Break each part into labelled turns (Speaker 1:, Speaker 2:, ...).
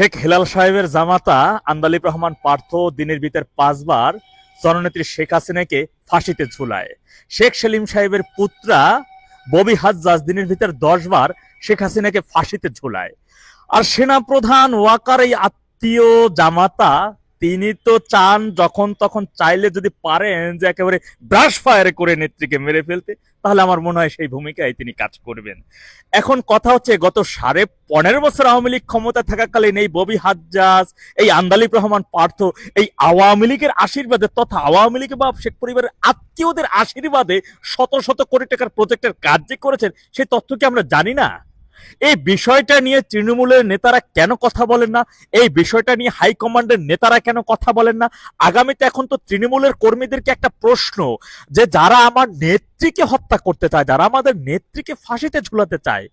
Speaker 1: শেখ হেলাল সাহেবের জামাতা আন্দালিব রহমান পার্থ দিনের ভিতর 5 বার জননেত্রী শেখ হাসিনাকে ফাঁসিতে ঝুলায়। শেখ সেলিম সাহেবের পুত্রা ববি হাজ্জাজ দিনের ভিতর 10 বার শেখ হাসিনাকে ফাঁসিতে ঝুলায়। আর সেনাপ্রধান ওয়াকার এই আত্মীয় জামাতা তিনি তো চান যখন তখন চাইলে যদি পারেন যে একেবারে ব্রাশ ফায়ার করে নেত্রীকে মেরে ফেলতে, তাহলে আমার মনে হয় সেই ভূমিকায় তিনি কাজ করবেন। এখন কথা হচ্ছে গত 15.5 বছর আওয়ামী লীগ ক্ষমতা থাকাকালীন এই ববি হাজ্জাজ, এই আন্দালিব রহমান পার্থ, এই আওয়ামী লীগের আশীর্বাদে তথা আওয়ামী লীগ বা শেখ পরিবারের আত্মীয়দের আশীর্বাদে শত শত কোটি টাকার প্রজেক্টের কাজ যে করেছেন সেই তথ্য কি আমরা জানি না? এই বিষয়টা নিয়ে তৃণমূলের নেতারা কেন কথা বলেন না? এই বিষয়টা নিয়ে হাইকমান্ডের নেতারা কেন কথা বলেন না? আগামীতে এখন তো তৃণমূলের কর্মীদেরকে একটা প্রশ্ন, যে যারা আমার নেত্রীকে হত্যা করতে চায়, যারা আমাদের নেত্রীকে ফাঁসিতে ঝুলাতে চায়,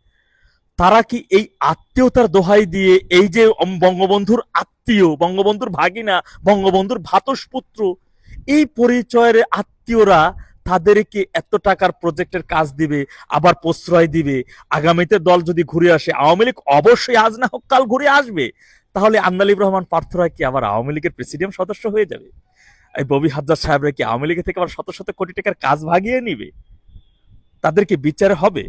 Speaker 1: তারা কি এই আত্মীয়তার দোহাই দিয়ে এই যে বঙ্গবন্ধুর আত্মীয়, বঙ্গবন্ধুর ভাগিনা, বঙ্গবন্ধুর ভ্রাতুষ্পুত্র, এই পরিচয়ের আত্মীয়রা তাদেরকে এত টাকার প্রজেক্টের কাজ দিবে, আবার প্রশ্রয় দিবে? আগামীতে দল যদি ঘুরে আসে, আওয়ামী লীগ অবশ্যই আজ না হোক কাল ঘুরে আসবে, তাহলে আন্দালিব রহমান পার্থরা কি আবার আওয়ামী লীগের প্রেসিডিয়াম সদস্য হয়ে যাবে? এই ববি হাজ্জাজ সাহেবরা কি আওয়ামী লীগের থেকে আবার শত শত কোটি টাকার কাজ ভাগিয়ে নিবে? তাদেরকে বিচার হবে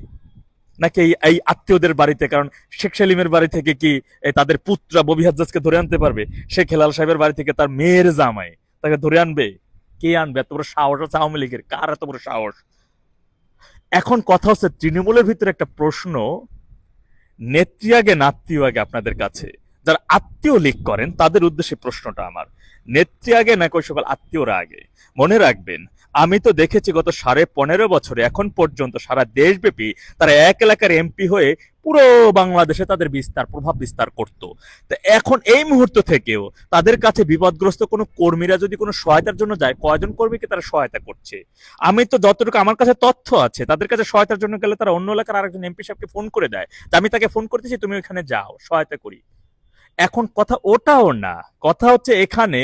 Speaker 1: নাকি এই আত্মীয়দের বাড়িতে? কারণ শেখ সেলিমের বাড়ি থেকে কি তাদের পুত্রা ববি হাজ্জাজকে ধরে আনতে পারবে? শেখ হেলাল সাহেবের বাড়ি থেকে তার মেয়ের জামাই তাকে ধরে আনবে? কে আনবে? এত বড় সাহস আছে আওয়ামী লীগের? কার এত বড় সাহস? এখন কথা হচ্ছে তৃণমূলের ভিতরে একটা প্রশ্ন, নেত্রী আগে নাত্মীয় আগে আপনাদের কাছে? যারা আত্মীয় লীগ করেন তাদের উদ্দেশ্যে প্রশ্নটা আমার, নেত্রী আগে নাকি ওই সকল আত্মীয়রা আগে? মনে রাখবেন, আমি তো দেখেছি গত 15.5 বছরে এখন পর্যন্ত সারা দেশব্যাপী তারা এক এলাকার এমপি হয়ে পুরো বাংলাদেশে তাদের প্রভাব বিস্তার করত। তো এখন এই মুহূর্ত থেকেও তাদের কাছে বিপদগ্রস্ত কোনো কর্মীরা যদি কোনো সহায়তার জন্য যায়, কয়জন কর্মীকে তারা সহায়তা করছে? আমি তো যতটুকু আমার কাছে তথ্য আছে, তাদের কাছে সহায়তার জন্য গেলে তারা অন্য এলাকার আরেকজন এমপি সাহেবকে ফোন করে দেয় যে আমি তাকে ফোন করতেছি, তুমি ওখানে যাও, সহায়তা করি। এখন কথা ওটাও না, কথা হচ্ছে এখানে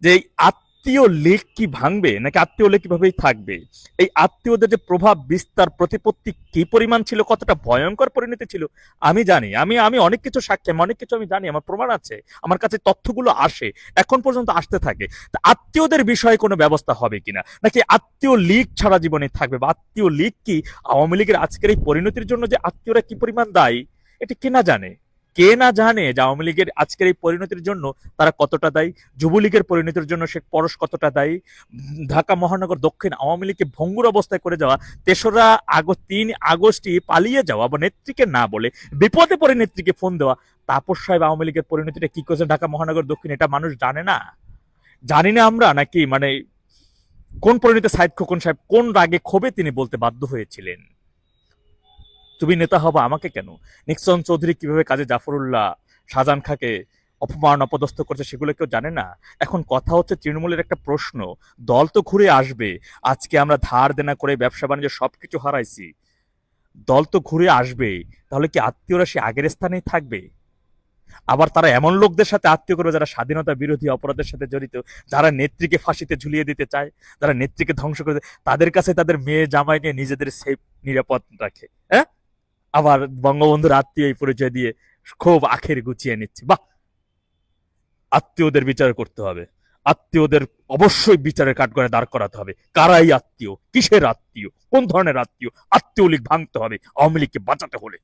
Speaker 1: যে এই আত্মীয় লীগ কি ভাঙবে নাকি আত্মীয় লীগ কিভাবেই থাকবে? এই আত্মীয়দের যে প্রভাব বিস্তার প্রতিপত্তি কি পরিমাণ ছিল, কতটা ভয়ঙ্কর পরিণতি ছিল আমি জানি। আমি আমি অনেক কিছু সাক্ষী, আমি অনেক কিছু আমি জানি, আমার প্রমাণ আছে, আমার কাছে তথ্যগুলো আসে, এখন পর্যন্ত আসতে থাকে। আত্মীয়দের বিষয়ে কোনো ব্যবস্থা হবে কিনা, নাকি আত্মীয় লীগ সারা জীবনে থাকবে? বা আত্মীয় লীগ কি আওয়ামী লীগের আজকের এই পরিণতির জন্য যে আত্মীয়রা কি পরিমাণ দায়ী, এটি কে না জানে? কে না জানে যে আওয়ামী লীগের আজকের এই পরিণতির জন্য তারা কতটা দায়ী? যুবলীগের পরিণতির জন্য শেখ পরশ কতটা দায়ী? ঢাকা মহানগর দক্ষিণ আওয়ামী লীগকে ভঙ্গুর অবস্থায় করে যাওয়া, 3 আগস্টই পালিয়ে যাওয়া বা নেত্রীকে না বলে বিপদে পড়ে নেত্রীকে ফোন দেওয়া, তাপস সাহেব আওয়ামী লীগের পরিণতিটা কি করেছে ঢাকা মহানগর দক্ষিণ, এটা মানুষ জানে না? জানি না আমরা নাকি? মানে কোন পরিণতি সাইদ খোকন সাহেব কোন রাগে ক্ষোভে তিনি বলতে বাধ্য হয়েছিলেন, তুমি নেতা হবা আমাকে কেন? নিক্সন চৌধুরী কিভাবে কাজী জাফরুল্লাহ, শাহজাহান খাকে অপমান অপদস্থ করছে সেগুলো কেউ জানে না? এখন কথা হচ্ছে তৃণমূলের একটা প্রশ্ন, দল তো ঘুরে আসবে। আজকে আমরা ধার দেনা করে ব্যবসা বাণিজ্য সবকিছু হারাইছি, দল তো ঘুরে আসবে। তাহলে কি আত্মীয়রা সে আগের স্থানেই থাকবে? আবার তারা এমন লোকদের সাথে আত্মীয় করবে যারা স্বাধীনতা বিরোধী অপরাধের সাথে জড়িত, যারা নেত্রীকে ফাঁসিতে ঝুলিয়ে দিতে চায়, যারা নেত্রীকে ধ্বংস করে, তাদের কাছে তাদের মেয়ে জামাই নিয়ে নিজেদের সেফ নিরাপদ রাখে। হ্যাঁ, আবার বঙ্গবন্ধুর আত্মীয় এই পরিচয় দিয়ে খুব আখের গুছিয়ে নিচ্ছে। বাহ, আত্মীয়দের বিচার করতে হবে, আত্মীয়দের অবশ্যই বিচারের কাঠগড়ায় দাঁড় করাতে হবে। কারাই আত্মীয়, কিসের আত্মীয়, কোন ধরনের আত্মীয়? আত্মীয় লীগ ভাঙতে হবে আওয়ামী লীগকে বাঁচাতে হলে।